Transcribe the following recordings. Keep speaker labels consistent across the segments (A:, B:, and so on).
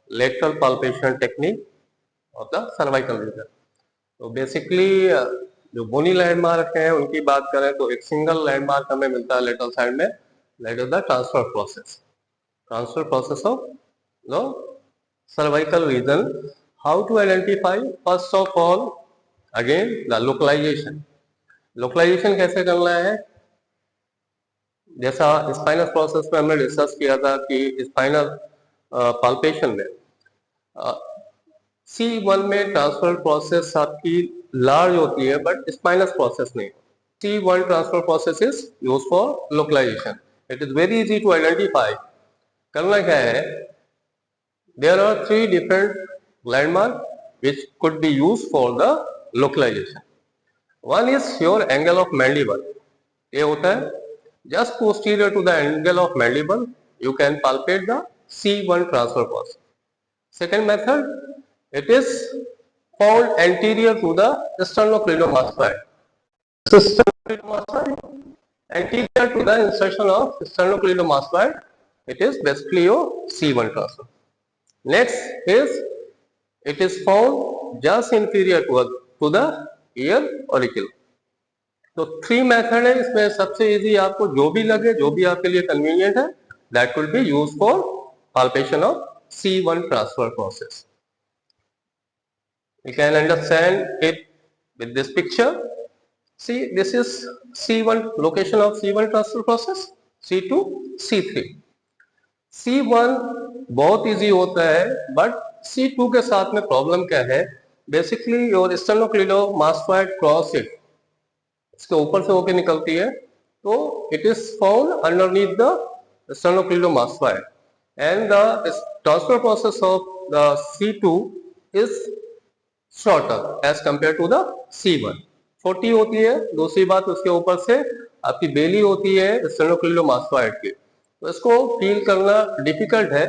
A: lateral palpation technique of the cervical region. तो basically जो बोनी landmark है उनकी बात करें तो एक सिंगल लैंडमार्क हमें मिलता है लेटरल साइड में, that is the transfer process of the cervical region. How to identify? First of all, again the localization. Localization कैसे करना है? जैसा स्पाइनस प्रोसेस में हमने डिस्कस किया था कि स्पाइनल पाल्पेशन में C1 में ट्रांसफर प्रोसेस आपकी लार्ज होती है बट स्पाइनस प्रोसेस नहीं. C1 transfer process is use for localization. It is very easy to identify. करना क्या है? There are 3 different landmark which could be used for the localization. One is your angle of mandible. ये होता है just posterior to the angle of mandible you can palpate the C1 transfer process. Second method, it is found anterior to the sternocleidomastoid. Anterior to the insertion of sternocleidomastoid, it is basically your C1 transfer. Next is it is found just inferior to the ear auricle. तो 3 method है इसमें. सबसे easy आपको जो भी लगे, जो भी आपके लिए कन्वीनियंट है, that will B use for palpation of C1 transfer process. You can understand it with this picture. See, this is C1 location of C1 transfer process, C2, C3. C1 बहुत इजी होता है but C2 के साथ में problem क्या है? Basically your sternocleidomastoid cross it, इसके ऊपर से होके निकलती है, तो it is found underneath the sternocleidomastoid and the transfer process of the C2 is shorter as compared to the C1. छोटी होती है. दूसरी बात, उसके ऊपर से आपकी बेली होती है sternocleidomastoid की, तो इसको फील करना डिफिकल्ट है.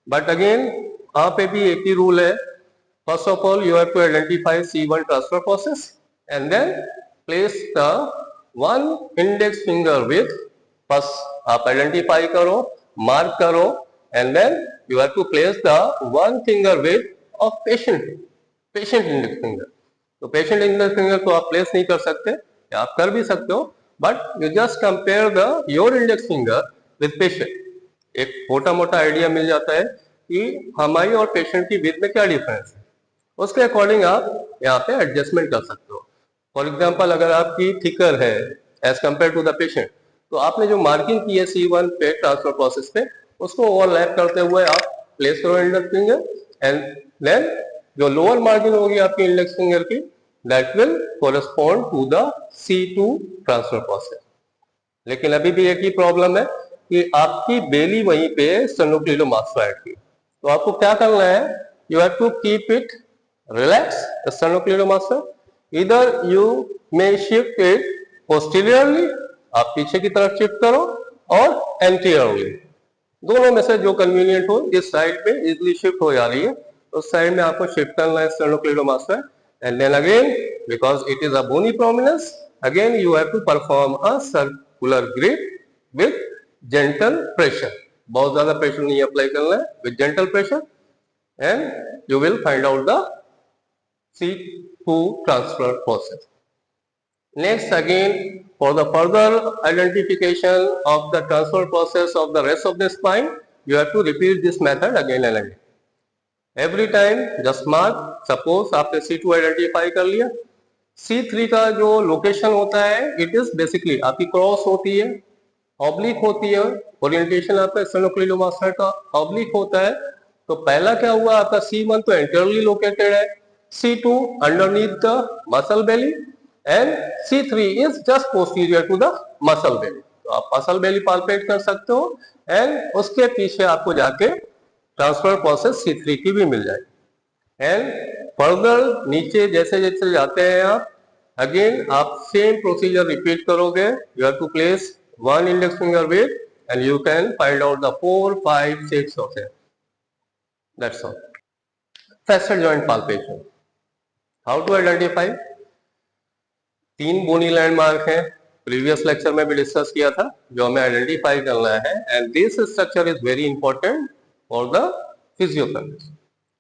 A: बट अगेन यहाँ पे भी एक ही रूल है. First of all you have to identify C1 transfer process and then place the one index finger with, first आप आइडेंटिफाई करो, मार्क करो, and then you have to place the one finger width of patient index finger. तो patient index finger को आप place नहीं कर सकते, या आप कर भी सकते हो, but you just compare the your index finger with patient. एक मोटा मोटा आइडिया मिल जाता है कि हमारी और पेशेंट की विथ में क्या डिफरेंस है. उसके अकॉर्डिंग आप यहाँ पे एडजस्टमेंट कर सकते हो. फॉर एग्जाम्पल, अगर आपकी थिकर है as compare to the patient, तो आपने जो मार्किंग की है C1 पे ट्रांसफर प्रोसेस पे, उसको ओवरलैप करते हुए आप प्लेस करो इंडेक्स फिंगर, एंड देन जो लोअर मार्जिन होगी आपकी इंडेक्स फिंगर की, that will correspond to the C2 transfer process. लेकिन अभी भी एक ही प्रॉब्लम है कि आपकी बेली वहीं पे sternocleidomastoid की, तो आपको क्या करना है? You have to keep it relax sternocleidomastoid. इधर you may shift it posteriorly, आप पीछे की तरफ शिफ्ट करो, और एंटीरियरली, दोनों में से जो कन्वीनियंट हो. इस साइड पे इजीली शिफ्ट हो जा रही है, उस साइड में आपको शिफ्ट करना है sternocleidomastoid. And then again, because it is a bony prominence, again you have to perform a circular grip with gentle pressure. बहुत ज्यादा प्रेशर नहीं अप्लाई करना है, with gentle pressure, and you will find out the C2 transfer process. Next, again, for the further identification of the transfer process of the rest of the spine, you have to repeat this method again and again. Every time just mark. Suppose आपने C2 identify कर लिया, C3 का जो location होता है, it is basically आपकी cross होती है, ऑब्लिक होती है. ओरिएंटेशन आपका sternocleidomastoid का ऑब्लिक होता है. तो पहला क्या हुआ, आपका C1 तो एंटीरियरली लोकेटेड है, C2 underneath the muscle belly, and C3 is just posterior to the muscle belly. तो आप muscle belly palpate कर सकते हो, and उसके पीछे आपको जाके ट्रांसफर प्रोसेस C3 की भी मिल जाएगी. एंड फर्दर नीचे जैसे जैसे जाते हैं आप, अगेन आप सेम प्रोसीजर रिपीट करोगे. You have to place one index finger with, and you can find out the 4, 5, 6 of them. That's all. Facet joint palpation. How to identify? 3 bony landmark है, previous lecture में भी discuss किया था, जो हमें identify करना है. And this structure is very important for the physiotherapist,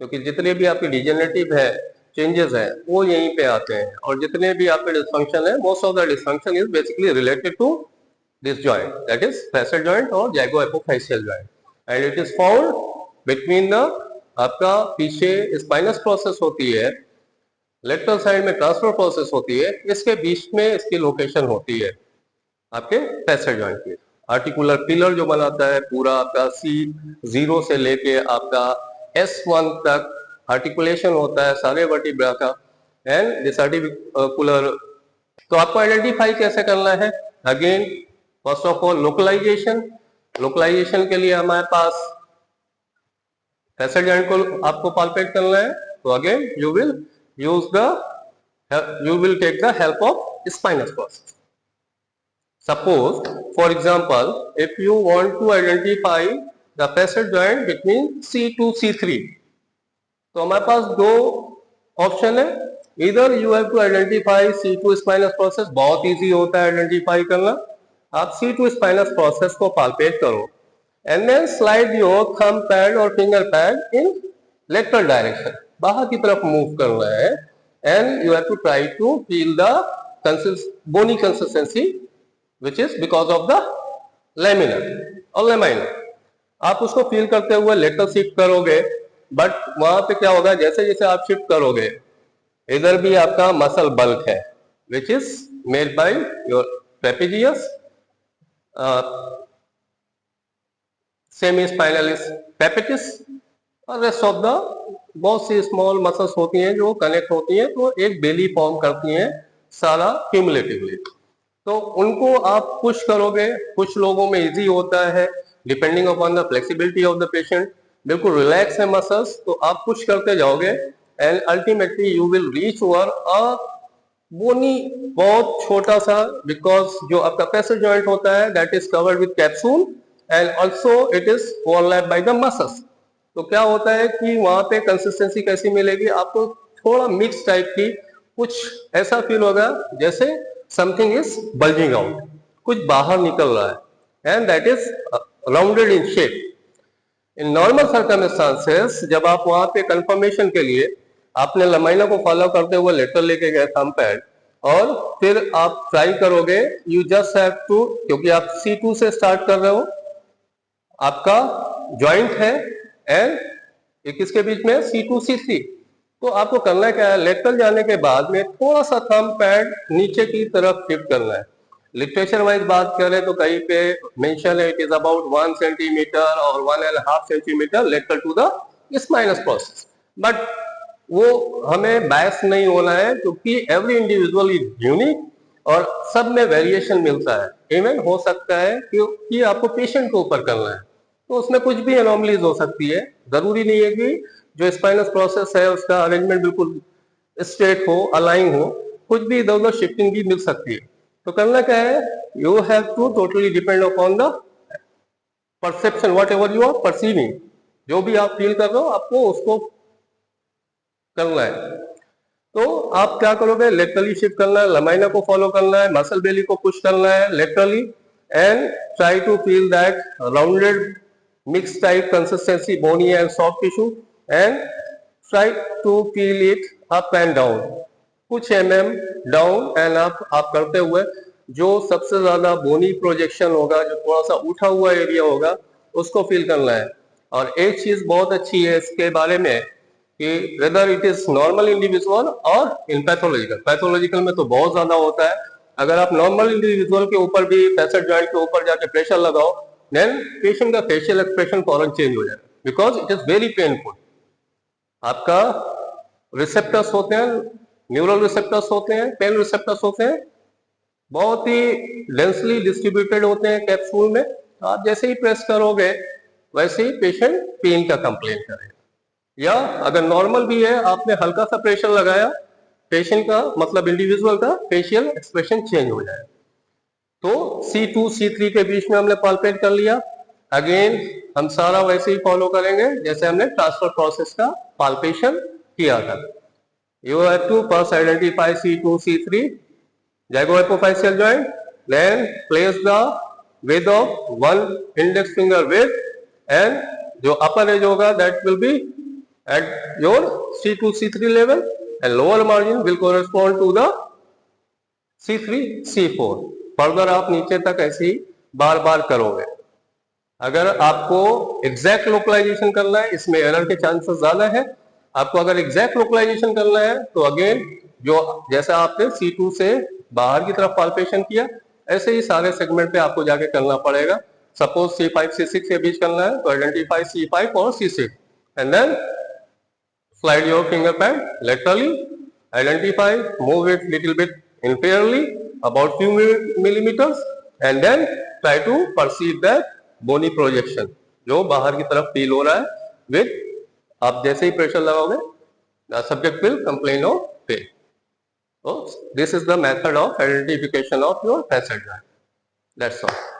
A: क्योंकि जितने भी आपके डिजेनरेटिव है चेंजेस है वो यहीं पे आते हैं, और जितने भी आपके डिस्फंक्शन है, most of the dysfunction is basically related to this joint, that is facet joint or jagoapophyseal joint, and it is found between the आपका पीछे स्पाइनस प्रोसेस होती है, लेटरल साइड में ट्रांसफर प्रोसेस होती है, इसके बीच में इसकी लोकेशन होती है आपके facet joint की। आर्टिकुलर पिलर जो बनाता है पूरा आपका C0 से लेके आपका S1 तक आर्टिकुलेशन होता है सारे वर्टिब्रा का, एंड दिस आर्टिकुलर। तो आपको आइडेंटिफाई कैसे करना है? Again first of all localization के लिए हमारे पास फैसेट जॉइंट को आपको पाल्पेट करना है, तो again you will take the help of spinous process. Suppose for example if you want to identify the facet joint between C2 C3, तो हमारे पास दो ऑप्शन है, इधर you have to identify C2 spinous process, बहुत easy होता है identify करना। आप C2 स्पाइनस प्रोसेस को पाल्पेट करो and then slide your thumb pad और finger pad in lateral direction, बाहर की तरफ मूव करना है, and you have to try to feel the bony consistency which is because of the laminar और laminar. आप उसको फील करते हुए लेटरल शिफ्ट करोगे, बट वहां पे क्या होगा, जैसे जैसे आप शिफ्ट करोगे इधर भी आपका मसल बल्क है which is made by your trapezius, semi spinalis capitis, और रेस्ट ऑफ द बहुत सी स्मॉल मसल्स होती हैं जो कनेक्ट होती हैं तो एक बेली फॉर्म करती हैं सारा क्यूमुलेटिवली। तो उनको आप पुश करोगे, कुछ लोगों में इजी होता है depending upon the flexibility of the patient, बिल्कुल रिलैक्स है मसल्स तो आप पुश करते जाओगे and ultimately you will reach over a bony, बहुत छोटा सा, बिकॉज जो आपका फैसेट जॉइंट होता है that is covered with capsule and also it is overlap by the muscles. तो क्या होता है कि वहां पे कंसिस्टेंसी कैसी मिलेगी आपको, थोड़ा मिक्स टाइप की, कुछ ऐसा फील होगा जैसे समथिंग इज बल्जिंग आउट, कुछ बाहर निकल रहा है, and that is rounded in shape. In normal circumstances जब आप वहां पे कंफर्मेशन के लिए आपने लमाइना को फॉलो करते हुए लेटर लेके गए थंब पैड, और फिर आप ट्राई करोगे, यू जस्ट हैव टू, क्योंकि आप C2 से स्टार्ट कर रहे हो, आपका जॉइंट है एंड एक इसके बीच में C2 C3, तो आपको करना क्या है, लेटरल जाने के बाद में थोड़ा सा थंब पैड नीचे की तरफ शिफ्ट करना है। लिटरेचर वाइज बात करें तो कहीं पे मेंशन है इट इज अबाउट 1 सेंटीमीटर और 1.5 centimetre lateral to the spinous process, but वो हमें बायस नहीं होना है क्योंकि एवरी इंडिविजुअल इज यूनिक और सब में वेरिएशन मिलता है। इवन हो सकता है कि आपको पेशेंट के ऊपर करना है तो उसमें कुछ भी एनोमलीज हो सकती है, जरूरी नहीं है कि जो स्पाइनस प्रोसेस है उसका अरेंजमेंट बिल्कुल स्ट्रेट हो, अलाइन हो, कुछ भी इधर उधर शिफ्टिंग भी मिल सकती है। तो करना क्या है, you have to totally depend upon the perception, whatever you are perceiving, जो भी आप फील कर रहे हो आपको उसको करना है। तो आप क्या करोगे, लेटरली शिफ्ट करना है, लमाइना को फॉलो करना है, मसल बेली को पुश करना है laterally, and try to feel that rounded mix type consistency bony and soft tissue, and try to feel it up and down, कुछ डाउन एंड अप आप करते हुए जो सबसे ज्यादा बोनी प्रोजेक्शन होगा, जो थोड़ा सा उठा हुआ एरिया होगा उसको फील करना है। और एक चीज बहुत अच्छी है इसके बारे में कि whether it is normal individual और इन पैथोलॉजिकल में तो बहुत ज्यादा होता है। अगर आप नॉर्मल इंडिविजुअल के ऊपर भी फैसेट जॉइंट के ऊपर जाके प्रेशर लगाओ देन पेशेंट का फेशियल एक्सप्रेशन फौरन चेंज हो जाएगा, because it is very painful. आपका रिसेप्टर्स होते हैं, न्यूरल रिसेप्टर्स होते हैं, पेन रिसेप्टर्स होते हैं, बहुत ही डेंसली डिस्ट्रीब्यूटेड होते हैं कैप्सूल में। आप जैसे ही प्रेस करोगे वैसे ही पेशेंट पेन का कंप्लेन करेगा, या अगर नॉर्मल भी है आपने हल्का सा प्रेशर लगाया, पेशेंट का मतलब इंडिविजुअल का फेशियल एक्सप्रेशन चेंज हो जाए। तो C2 C3 के बीच में हमने पाल्पेट कर लिया। अगेन हम सारा वैसे ही फॉलो करेंगे जैसे हमने ट्रांसफर प्रोसेस का पाल्पेशन किया था। You have to first identify C2 C3 jagoapophyseal joint, then place the width of one index finger width and जो अपर एज होगा that will be at your C2 C3 level and lower margin will correspond to the C3 C4। Further आप नीचे तक ऐसे ही बार बार करोगे। अगर आपको exact localisation करना है, इसमें एरर के चांसेस ज्यादा है। आपको अगर एग्जैक्ट लोकलाइजेशन करना है तो अगेन जो जैसा आपने C2 से बाहर की तरफ पाल्पेशन किया, ऐसे ही सारे सेगमेंट पे आपको जाके करना पड़ेगा। सपोज C5 C6 के बीच करना है तो आइडेंटिफाई C5 और C6 and then slide your finger pad laterally, identify, move it little bit inferiorly about few millimeters and then try to perceive that bony projection जो बाहर की तरफ फील हो रहा है with आप जैसे ही प्रेशर लगाओगे the subject will complain of pain. So this is the method of identification of your facet joint. That's all.